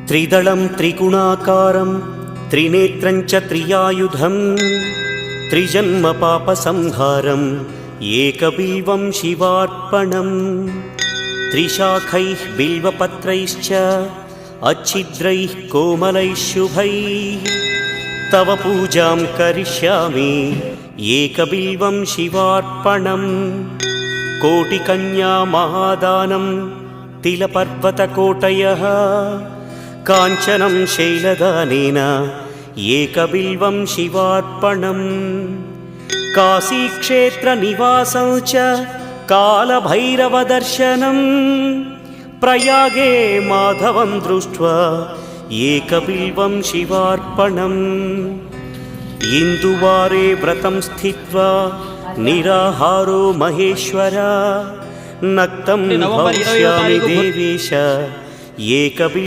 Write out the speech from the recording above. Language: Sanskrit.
त्रिदलं त्रिगुणाकारं त्रिनेत्रं च त्रियायुधं त्रिजन्म पापसंहारम् एकबिल्वं शिवार्पणम् त्रिशाखैः बिल्वपत्रैश्च अच्छिद्रैः कोमलैः शुभैः तव पूजां करिष्यामि एकबिल्वं शिवार्पणम् कोटिकन्या महादानं तिलपर्वतकोटयः काञ्चनं शैलदानेन एकबिल्वं शिवार्पणम् काशीक्षेत्रनिवासं च कालभैरवदर्शनं प्रयागे माधवं दृष्ट्वा एकबिल्वं शिवार्पणम् इन्दुवारे व्रतं स्थित्वा निराहारो महेश्वर नक्तं भविष्यामि देवेश एकबिल्वं